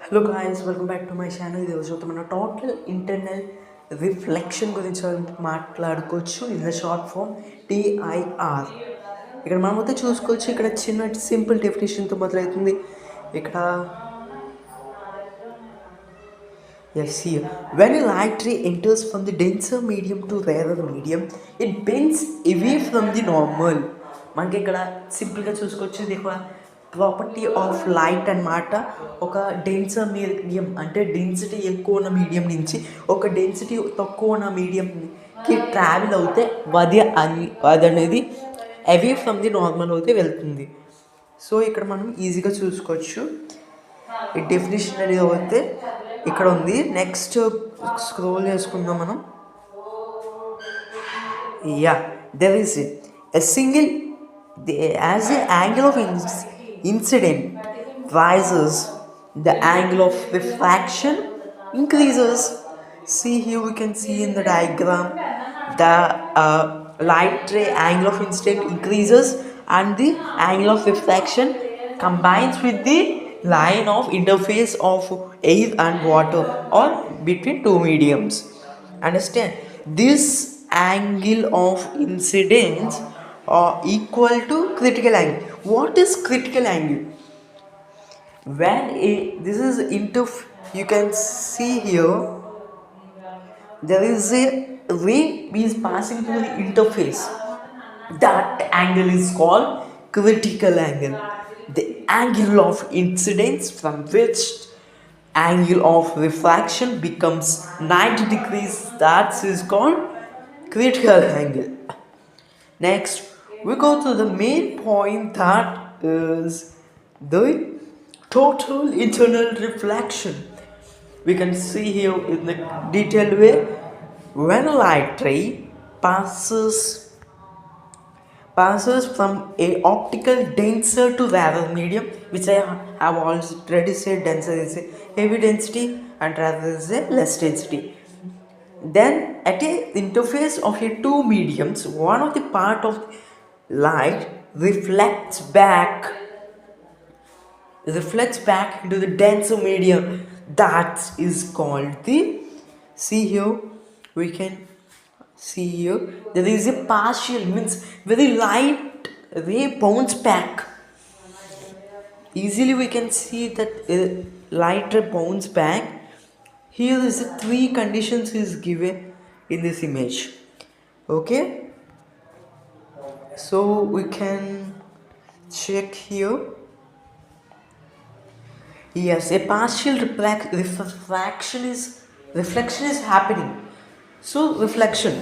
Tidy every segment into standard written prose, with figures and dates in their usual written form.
Hello guys, welcome back to my channel. ఈరోజు మన total internal reflection గురించి మాట్లాడుకోవచ్చు. In the short form TIR. ఇక్కడ మనం అయితే చూసుకోవచ్చు. ఇక్కడ చిన్న సింపుల్ డెఫినేషన్తో మొదలవుతుంది. ఇక్కడ yes, here when a light ray enters from the denser medium to rarer medium, it bends away from the normal. మనకి ఇక్కడ సింపుల్గా చూసుకోవచ్చు. ఇది ఒక ప్రాపర్టీ ఆఫ్ లైట్ అన్నమాట. ఒక డెన్సర్ మీడియం అంటే డెన్సిటీ ఎక్కువ ఉన్న మీడియం నుంచి ఒక డెన్సిటీ తక్కువ ఉన్న మీడియంకి ట్రావెల్ అవుతే అది అనేది అవే ఫ్రమ్ ది నార్మల్ అయితే వెళ్తుంది. సో ఇక్కడ మనం ఈజీగా చూసుకోవచ్చు. ఈ డెఫినేషన్ అనేది అయితే ఇక్కడ ఉంది. నెక్స్ట్ స్క్రోల్ చేసుకుందాం మనం. There is a single, as the angle of incident rises, the angle of refraction increases. See here, we can see in the diagram the light ray angle of incident increases and the angle of refraction combines with the line of interface of air and water or between two mediums. Understand? This angle of incidence are equal to critical angle. What is critical angle? When this is you can see here there is a ray is passing through the interface. That angle is called critical angle. The angle of incidence from which angle of refraction becomes 90 degrees, that is called critical angle. Next, we go to the main point, that is the total internal reflection. We can see here in the detailed way, when a light ray passes from a optical denser to rarer medium, which I have already said. Denser is a heavy density and rarer is a less density. Then at a interface of a two mediums, one of the part of light reflects back into the denser medium. That is called the, see here, we can see here there is a partial, means very light ray bounce back. Easily we can see that light ray bounce back. Here is the three conditions is given in this image. Okay, so we can check here. Yes, a partial reflection is happening. So reflection,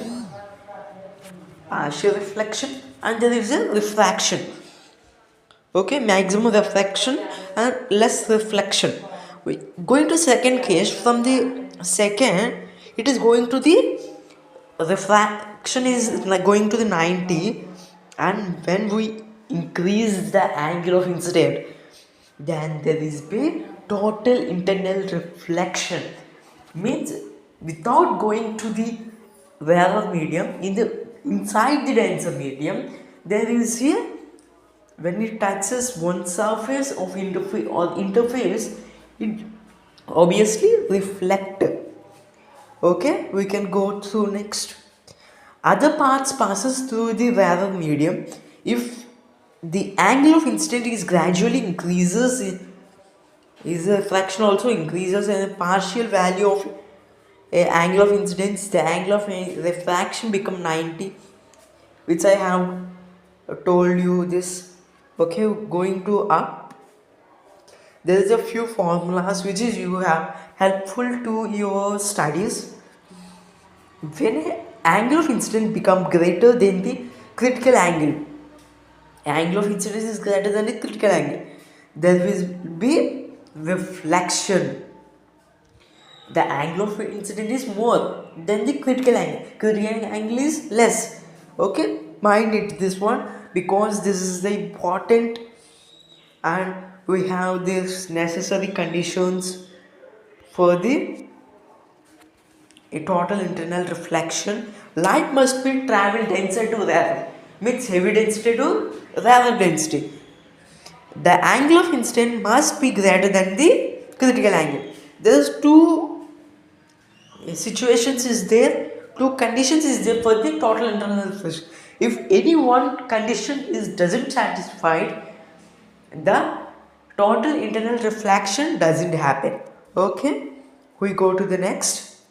partial reflection, and there is a refraction. Okay, maximum reflection and less reflection. We going to second case. From the second, it is going to the refraction is like going to the 90, and when we increase the angle of incident, then there is be total internal reflection. Means without going to the rarer medium, inside the denser medium, there is a, when it touches one surface of interface, it obviously reflect. Okay, we can go to next. Other parts passes through the rarer medium. If the angle of incident is gradually increases, is the refraction also increases, and the partial value of a angle of incidence, the angle of refraction become 90, which I have told you this. Okay, going to up, there is a few formulas which is you have helpful to your studies. When an angle of incidence become greater than the critical angle of incidence is greater than the critical angle, there will be reflection. The angle of incidence is more than the critical angle is less. Okay, mind it, this one, because this is the important, and we have these necessary conditions for the a total internal reflection. Light must be travel denser to rarer, means heavy density to rarer density. The angle of incidence must be greater than the critical angle. There's two situations is there, two conditions is there for the total internal reflection. If any one condition is doesn't satisfied, the total internal reflection doesn't happen. Okay, we go to the next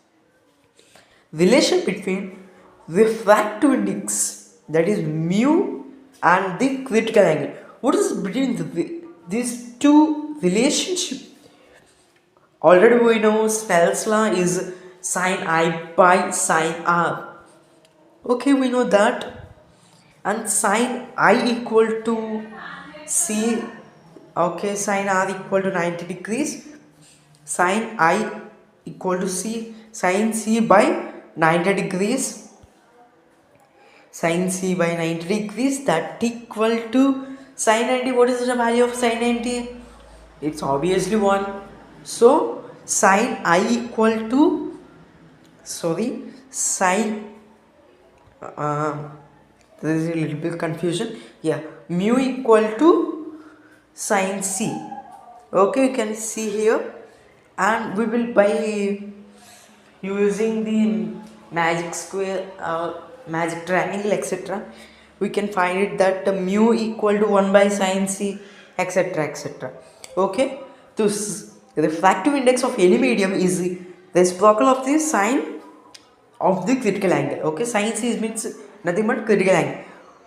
relation between refractive index, that is mu, and the critical angle. What is between these two relationship? Already we know Snell's law is sin I by sin R. Okay, we know that. And sin I equal to C. Okay, sin R equal to 90 degrees. Sin I equal to C. Sin C by 90 degrees. Sin C by 90 degrees, that equal to sin 90. What is the value of sin 90? It's obviously 1. So sin I equal to, sorry, sin there is a little bit confusion. Yeah, mu equal to sin C. Okay, you can see here, and we will by using the magic square, magic triangle, etc., we can find it that mu equal to 1 by sin C, etc., etc. Okay, so the refractive index of any medium is the reciprocal of the sine of the critical angle. Okay, sin C means nothing but critical angle.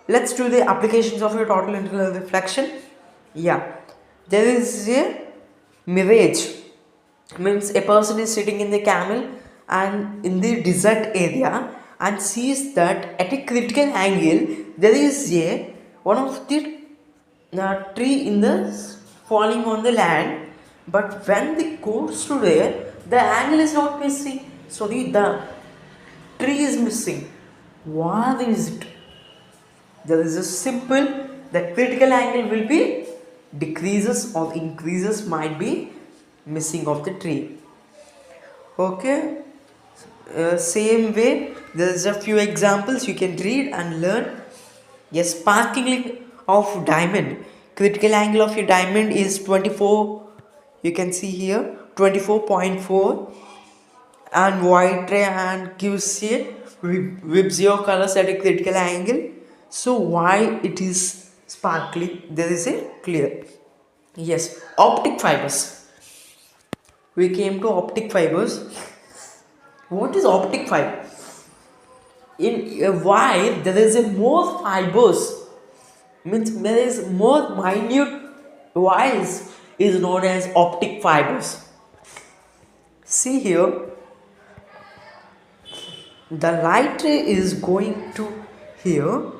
Let's do the applications of your total internal reflection. Yeah, there is a mirage, means a person is sitting in the camel and in the desert area and sees that at a critical angle there is a one of the tree in the falling on the land, but when they goes to there, the angle is not missing. So the tree is missing. What is it? There is a simple, the critical angle will be decreases or increases, might be missing of the tree. Okay, same way there is a few examples you can read and learn. Yes, sparkling of diamond, critical angle of your diamond is 24, you can see here 24.4, and white ray and gives a Vibrio colors at a critical angle. So why it is sparkling, there is a clear. Yes, optic fibers, we came to optic fibers. What is optic fiber? In a wire there is a more fibers, means there is more minute wires, is known as optic fibers. See here, the light ray is going to here.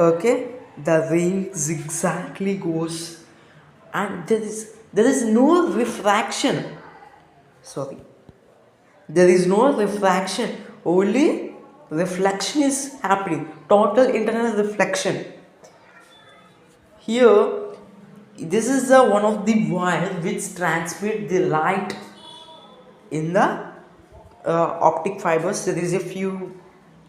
Okay, the ray zigzagly goes, and there is no refraction. Sorry, there is no refraction, only reflection is happening, total internal reflection. Here, this is the one of the wire which transmit the light in the optic fibers. There is a few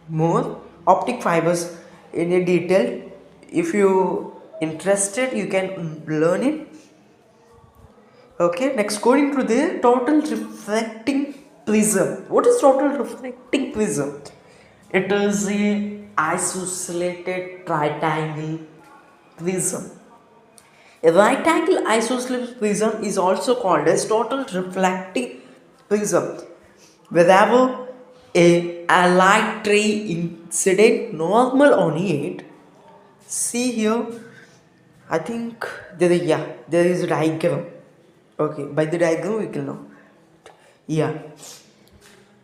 more optic fibers in a detail. If you interested, you can learn it. Okay, next going to the total reflecting prism. What is total reflecting prism? It is a isosceles triangle prism. A right angle isosceles prism is also called as total reflecting prism. Wherever a light ray incident normal on it, see here, I think there is a diagram. Okay, by the diagram we can know. Yeah,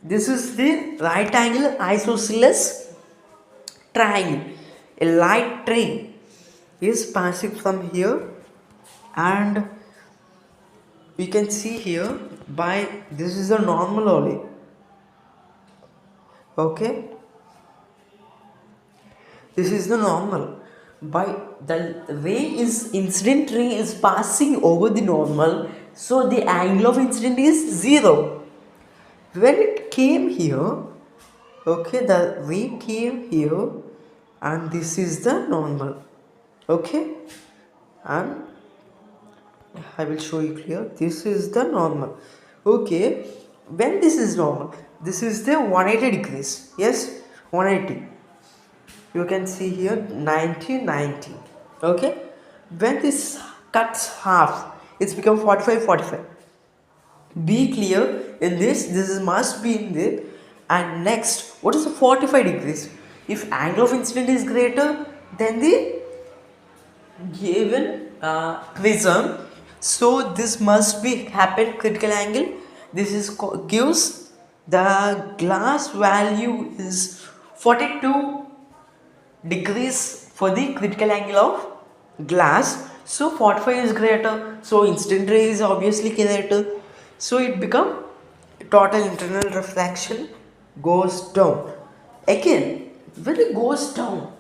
this is the right angle isosceles triangle. A light ray is passing from here, and we can see here by this is a normal only. Okay, this is the normal. By the ray is incident ray is passing over the normal, so the angle of incident is 0. When it came here, okay, the ray came here, and this is the normal. Okay, and I will show you clear. This is the normal. Okay, when this is normal, this is the 180 degrees. Yes, 180. You can see here 90, 90. Okay, when this cuts half, it's become 45, 45. Be clear in this is must be in there. And next, what is the 45 degrees? If angle of incident is greater than the given prism, so this must be happen critical angle. This is gives the glass value is 42 degrees for the critical angle of glass. So 45 is greater, so incident ray is obviously greater, so it become total internal reflection goes down. Again, when it goes down,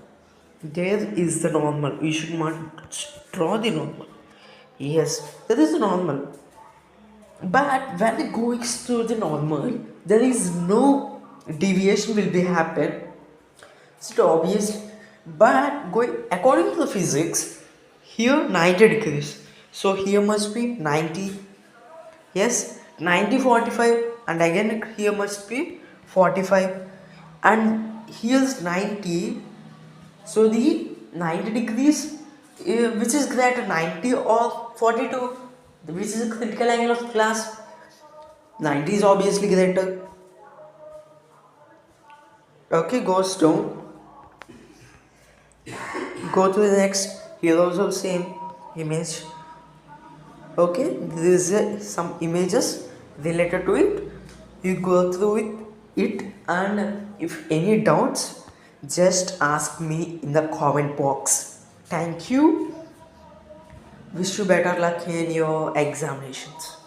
there is the normal. We should not draw the normal. Yes, there is the normal. But when it goes to the normal, there is no deviation will be happen. It's obvious. But going according to the physics, here 90 degrees. So here must be 90. Yes, 90, 45, and again here must be 45. And here's 90. So the 90 degrees, which is greater, 90 or 42, which is a critical angle of glass. 90 is obviously greater. Okay, goes down. Go to the next. Here also same image. Okay, there is some images related to it. You go through it, and if any doubts, just ask me in the comment box. Thank you. Wish you better luck in your examinations.